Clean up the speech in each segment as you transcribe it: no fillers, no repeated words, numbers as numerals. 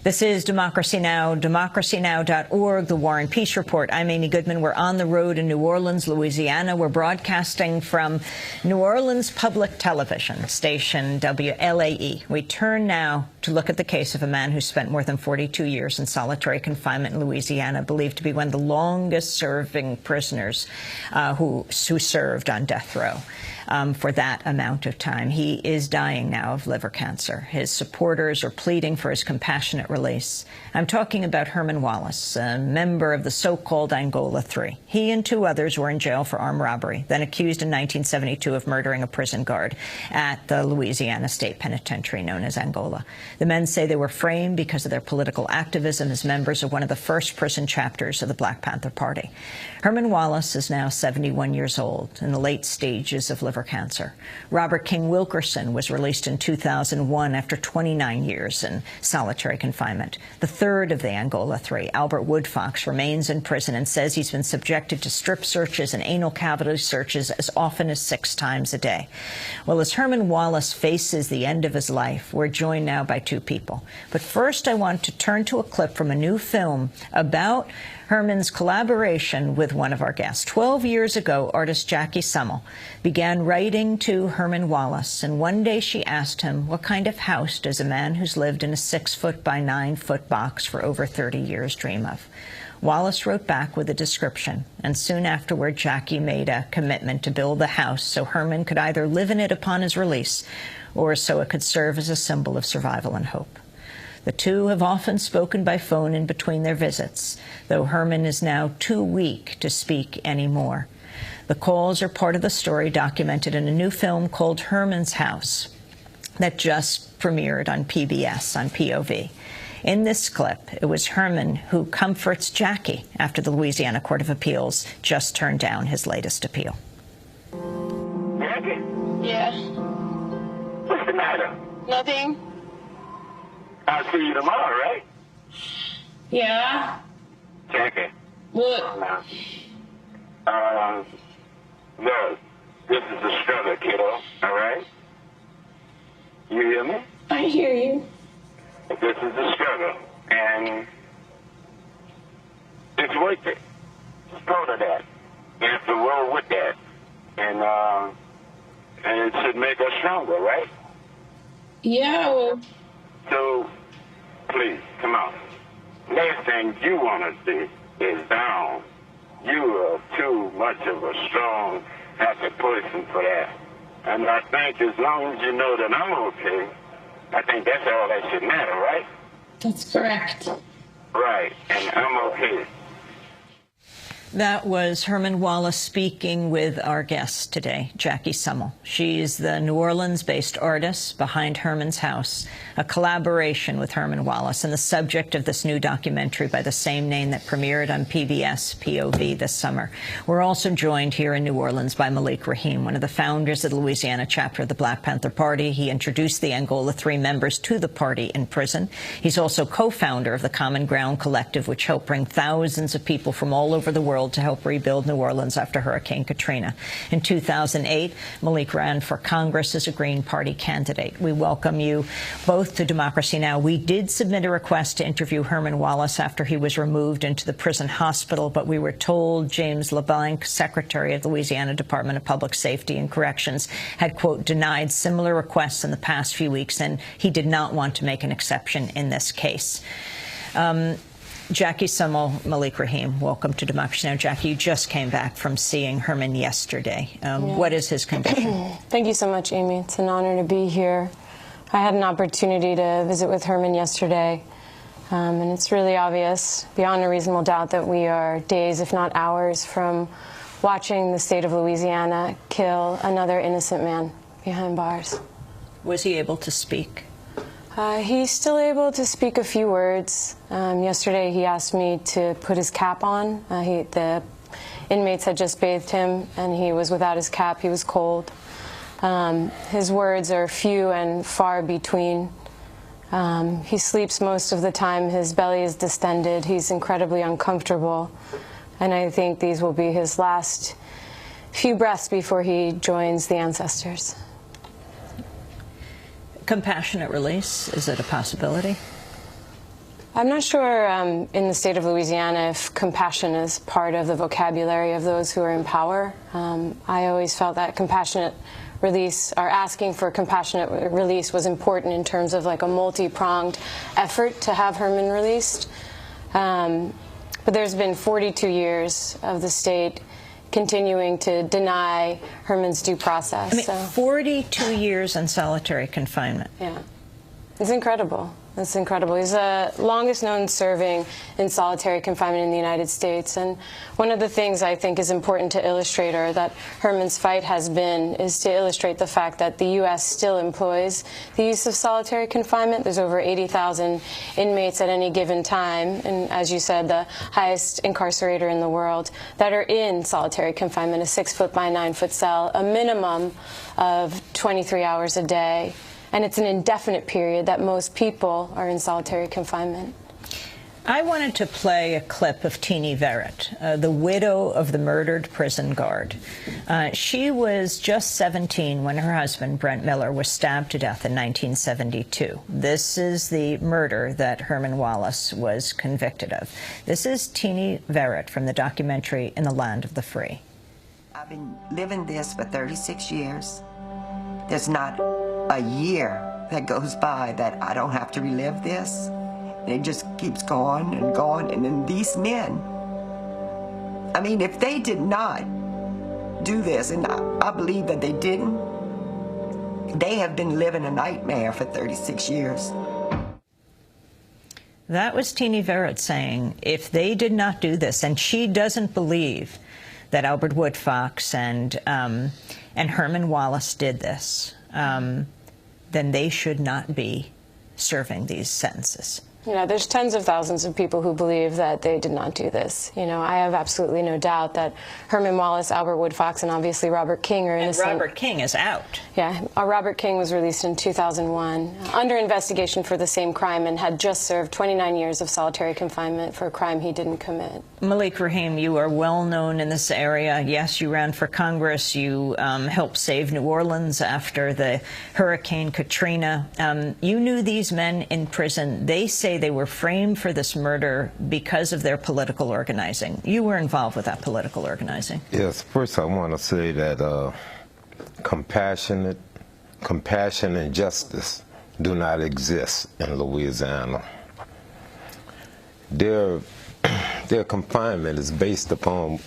This is Democracy Now!, democracynow.org, The War and Peace Report. I'm Amy Goodman. We're on the road in New Orleans, Louisiana. We're broadcasting from New Orleans Public Television station WLAE. We turn now to look at the case of a man who spent more than 42 years in solitary confinement in Louisiana, believed to be one of the longest-serving prisoners who served on death row. For that amount of time. He is dying now of liver cancer. His supporters are pleading for his compassionate release. I'm talking about Herman Wallace, a member of the so-called Angola 3. He and two others were in jail for armed robbery, then accused in 1972 of murdering a prison guard at the Louisiana State Penitentiary known as Angola. The men say they were framed because of their political activism as members of one of the first prison chapters of the Black Panther Party. Herman Wallace is now 71 years old, in the late stages of liver cancer. Robert King Wilkerson was released in 2001 after 29 years in solitary confinement. The third of the Angola 3, Albert Woodfox, remains in prison and says he's been subjected to strip searches and anal cavity searches as often as 6 times a day. Well, as Herman Wallace faces the end of his life, we're joined now by two people. But first, I want to turn to a clip from a new film about Herman's collaboration with one of our guests. 12 years ago, artist Jackie Summel began writing to Herman Wallace, and one day she asked him, what kind of house does a man who's lived in a 6-foot by 9-foot box for over 30 years dream of? Wallace wrote back with a description, and soon afterward, Jackie made a commitment to build the house so Herman could either live in it upon his release, or so it could serve as a symbol of survival and hope. The two have often spoken by phone in between their visits, though Herman is now too weak to speak anymore. The calls are part of the story documented in a new film called Herman's House that just premiered on PBS, on POV. In this clip, it was Herman who comforts Jackie after the Louisiana Court of Appeals just turned down his latest appeal. Jackie? Yeah. What's the matter? Nothing. I'll see you tomorrow, right? Yeah. Jackie. What? Look, this is a struggle, kiddo, all right? You hear me? I hear you. This is a struggle, and it's worth it. It's part of that. You have to roll with that, and it should make us stronger, right? Yeah, well. So, please, come on. Last thing you want to see is down. You are too much of a strong, happy person for that. And I think as long as you know that I'm okay, I think that's all that should matter, right? That's correct. Right, and I'm okay. That was Herman Wallace speaking with our guest today, Jackie Summel. She's the New Orleans-based artist behind Herman's House, a collaboration with Herman Wallace and the subject of this new documentary by the same name that premiered on PBS POV this summer. We're also joined here in New Orleans by Malik Rahim, one of the founders of the Louisiana chapter of the Black Panther Party. He introduced the Angola 3 members to the party in prison. He's also co-founder of the Common Ground Collective, which helped bring thousands of people from all over the world to help rebuild New Orleans after Hurricane Katrina. In 2008, Malik ran for Congress as a Green Party candidate. We welcome you both to Democracy Now! We did submit a request to interview Herman Wallace after he was removed into the prison hospital, but we were told James LeBlanc, Secretary of the Louisiana Department of Public Safety and Corrections, had, quote, denied similar requests in the past few weeks, and he did not want to make an exception in this case. Jackie Summel, Malik Rahim, welcome to Democracy Now! Jackie, you just came back from seeing Herman yesterday. What is his condition? Thank you so much, Amy. It's an honor to be here. I had an opportunity to visit with Herman yesterday, and it's really obvious, beyond a reasonable doubt, that we are days, if not hours, from watching the state of Louisiana kill another innocent man behind bars. Was he able to speak? He's still able to speak a few words. Yesterday he asked me to put his cap on. The inmates had just bathed him and he was without his cap. He was cold. His words are few and far between. He sleeps most of the time. His belly is distended. He's incredibly uncomfortable. And I think these will be his last few breaths before he joins the ancestors. Compassionate release, is it a possibility? I'm not sure in the state of Louisiana if compassion is part of the vocabulary of those who are in power. I always felt that compassionate release, or asking for compassionate release, was important in terms of like a multi-pronged effort to have Herman released. But there's been 42 years of the state continuing to deny Herman's due process. I mean, 42 years in solitary confinement. Yeah. It's incredible. It's incredible. He's the longest known serving in solitary confinement in the United States. And one of the things I think is important to illustrate, or that Herman's fight has been, is to illustrate the fact that the U.S. still employs the use of solitary confinement. There's over 80,000 inmates at any given time, and as you said, the highest incarcerator in the world, that are in solitary confinement, a 6-foot by 9-foot cell, a minimum of 23 hours a day. And it's an indefinite period that most people are in solitary confinement. I wanted to play a clip of Teenie Verrett, the widow of the murdered prison guard. She was just 17 when her husband, Brent Miller, was stabbed to death in 1972. This is the murder that Herman Wallace was convicted of. This is Teenie Verrett from the documentary In the Land of the Free. I've been living this for 36 years. There's not a year that goes by that I don't have to relive this. And it just keeps going and going. And then these men, I mean, if they did not do this, and I believe that they didn't, they have been living a nightmare for 36 years. That was Teenie Verrett saying, if they did not do this, and she doesn't believe that Albert Woodfox and Herman Wallace did this, then they should not be serving these sentences. You know, there's tens of thousands of people who believe that they did not do this. You know, I have absolutely no doubt that Herman Wallace, Albert Woodfox, and obviously Robert King are innocent. And Robert King is out. Yeah, Robert King was released in 2001 under investigation for the same crime and had just served 29 years of solitary confinement for a crime he didn't commit. Malik Rahim, you are well known in this area. Yes, you ran for Congress. You helped save New Orleans after the Hurricane Katrina. You knew these men in prison. They say they were framed for this murder because of their political organizing. You were involved with that political organizing. Yes, first I want to say that compassion and justice do not exist in Louisiana. Their confinement is based upon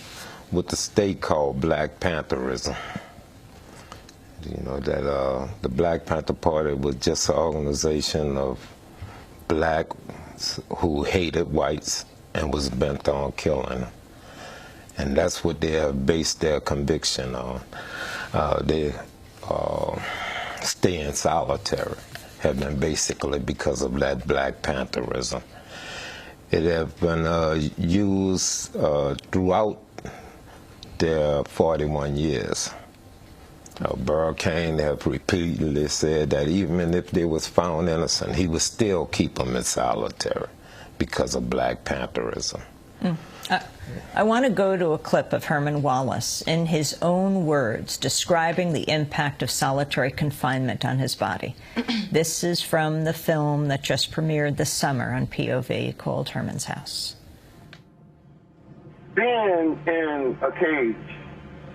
what the state called Black Pantherism. You know, that the Black Panther Party was just an organization of blacks who hated whites and was bent on killing them. And that's what they have based their conviction on. They stay in solitary have been basically because of that Black Pantherism. It has been used throughout their 41 years. Burl Cain have repeatedly said that even if they was found innocent, he would still keep them in solitary because of Black Pantherism. I want to go to a clip of Herman Wallace in his own words describing the impact of solitary confinement on his body. This is from the film that just premiered this summer on POV called Herman's House. Being in a cage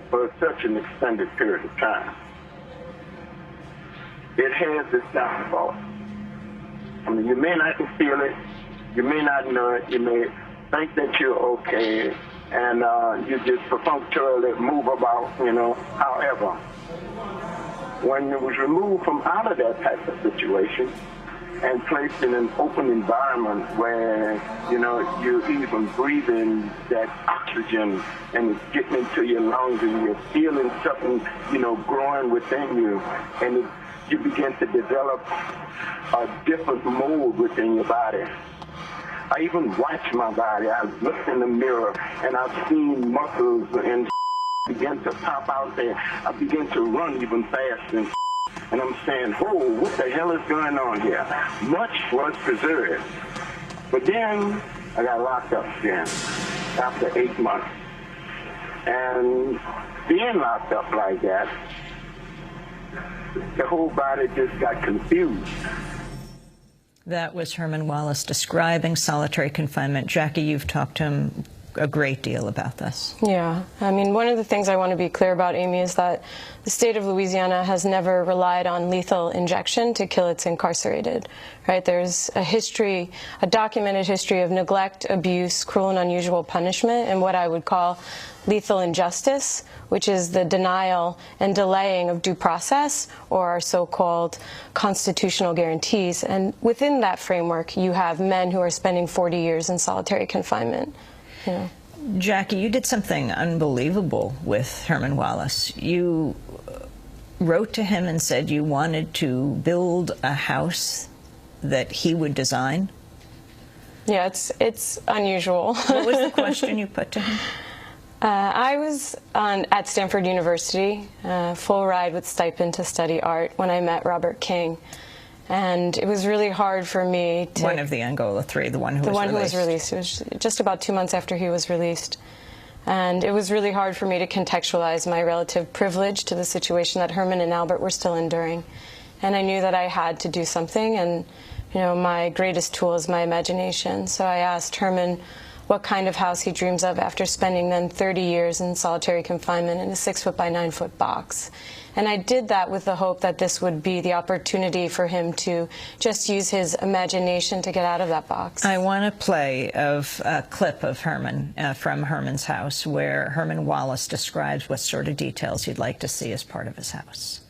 for such an extended period of time, it has its downfall. I mean, you may not feel it, you may not know it, you may think that you're okay, and you just perfunctorily move about, you know. However, when it was removed from out of that type of situation and placed in an open environment where, you know, you're even breathing that oxygen and it's getting into your lungs and you're feeling something, you know, growing within you, and you begin to develop a different mode within your body. I even watch my body. I've looked in the mirror and I've seen muscles and begin to pop out there. I begin to run even faster. And I'm saying, oh, what the hell is going on here? Much was preserved. But then I got locked up again after 8 months. And being locked up like that, the whole body just got confused. That was Herman Wallace describing solitary confinement. Jackie, you've talked to him a great deal about this. Yeah, I mean, one of the things I want to be clear about, Amy, is that the state of Louisiana has never relied on lethal injection to kill its incarcerated, right? There's a history, a documented history of neglect, abuse, cruel and unusual punishment, and what I would call lethal injustice, which is the denial and delaying of due process, or our so-called constitutional guarantees. And within that framework, you have men who are spending 40 years in solitary confinement. Yeah. Jackie, you did something unbelievable with Herman Wallace. You wrote to him and said you wanted to build a house that he would design. Yeah, it's unusual. What was the question you put to him? I was at Stanford University, full ride with stipend to study art, when I met Robert King. And it was really hard for me to... One of the Angola three, the one who was released. The one who was released. It was just about 2 months after he was released. And it was really hard for me to contextualize my relative privilege to the situation that Herman and Albert were still enduring. And I knew that I had to do something, and you know, my greatest tool is my imagination. So I asked Herman what kind of house he dreams of after spending then 30 years in solitary confinement in a 6-foot by 9-foot box. And I did that with the hope that this would be the opportunity for him to just use his imagination to get out of that box. I want to play a clip of Herman, from Herman's house, where Herman Wallace describes what sort of details he'd like to see as part of his house.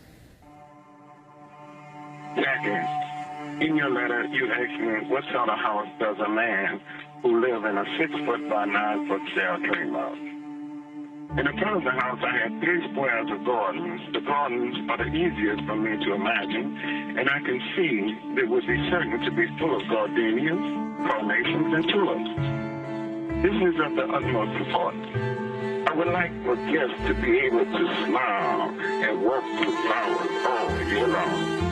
Jackie, in your letter, you asked me what sort of house does a man who lives in a 6-foot by 9-foot cell dream of. In the front of the house, I had 3 squares of gardens. The gardens are the easiest for me to imagine, and I can see they would be certain to be full of gardenias, carnations, and tulips. This is of the utmost importance. I would like for guests to be able to smile and walk through flowers all year long.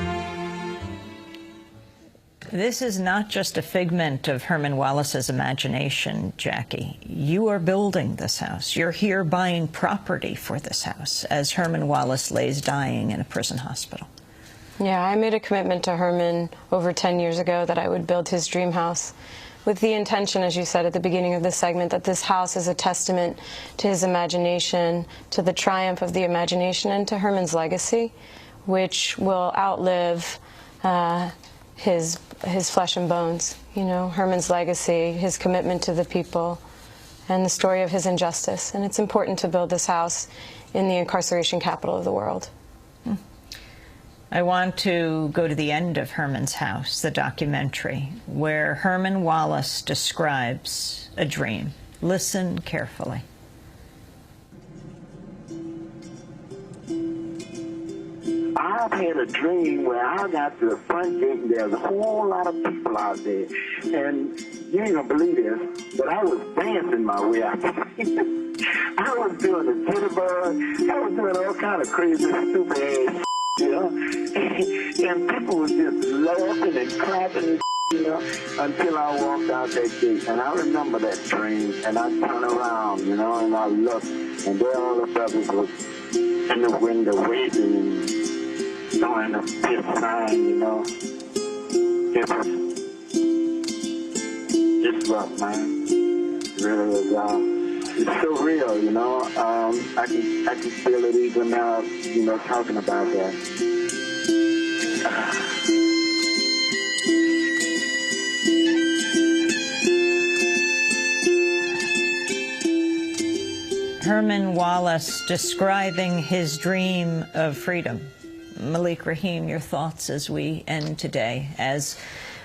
This is not just a figment of Herman Wallace's imagination, Jackie. You are building this house. You're here buying property for this house as Herman Wallace lays dying in a prison hospital. Yeah, I made a commitment to Herman over 10 years ago that I would build his dream house, with the intention, as you said at the beginning of this segment, that this house is a testament to his imagination, to the triumph of the imagination, and to Herman's legacy, which will outlive his flesh and bones. You know, Herman's legacy, his commitment to the people, and the story of his injustice. And it's important to build this house in the incarceration capital of the world. I want to go to the end of Herman's house, the documentary, where Herman Wallace describes a dream. Listen carefully. I've had a dream where I got to the front gate and there's a whole lot of people out there. And you ain't gonna believe this, but I was dancing my way out. I was doing the jitterbug. I was doing all kind of crazy, stupid ass, you know. And people were just laughing and clapping, you know, until I walked out that gate. And I remember that dream, and I turned around, you know, and I looked, and there all the brothers was in the window waiting and throwing a fist sign, you know. It's rough, man. It really is. It's so real, you know. I can feel it even now, you know, talking about that. Herman Wallace describing his dream of freedom. Malik Rahim, your thoughts as we end today, as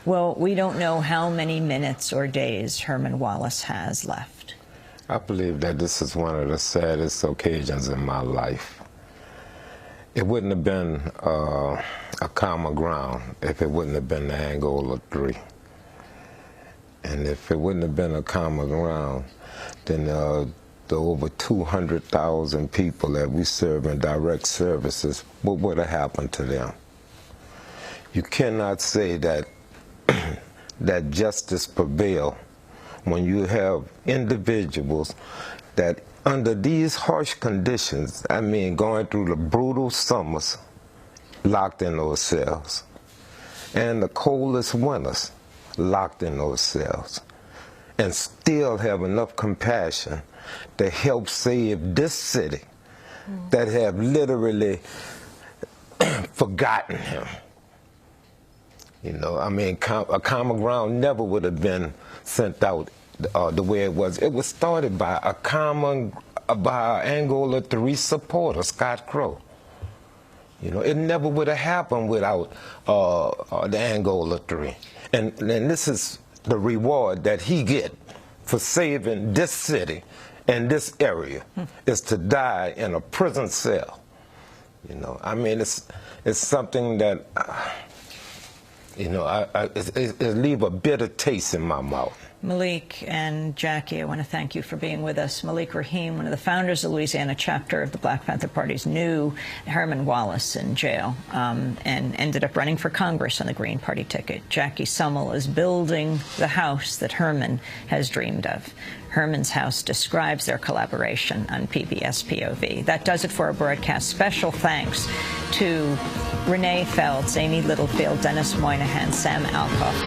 well, we don't know how many minutes or days Herman Wallace has left. I believe that this is one of the saddest occasions in my life. It wouldn't have been a common ground if it wouldn't have been the Angola 3. And if it wouldn't have been a common ground, then the over 200,000 people that we serve in direct services, what would have happened to them? You cannot say that that justice prevail when you have individuals that under these harsh conditions, I mean going through the brutal summers, locked in those cells. and the coldest winters locked in those cells, and still have enough compassion to help save this city that have literally forgotten him. You know, I mean, a common ground never would have been sent out the way it was. It was started by by Angola 3 supporter, Scott Crow. You know, it never would have happened without the Angola 3. And this is the reward that he get for saving this city and this area, is to die in a prison cell. You know, I mean, it's something that, you know, it leave a bitter taste in my mouth. Malik and Jackie, I want to thank you for being with us. Malik Rahim, one of the founders of the Louisiana chapter of the Black Panther Party's knew Herman Wallace in jail and ended up running for Congress on the Green Party ticket. Jackie Summel is building the house that Herman has dreamed of. Herman's house describes their collaboration on PBS POV. That does it for our broadcast. Special thanks to Renee Feltz, Amy Littlefield, Dennis Moynihan, Sam Alcoff.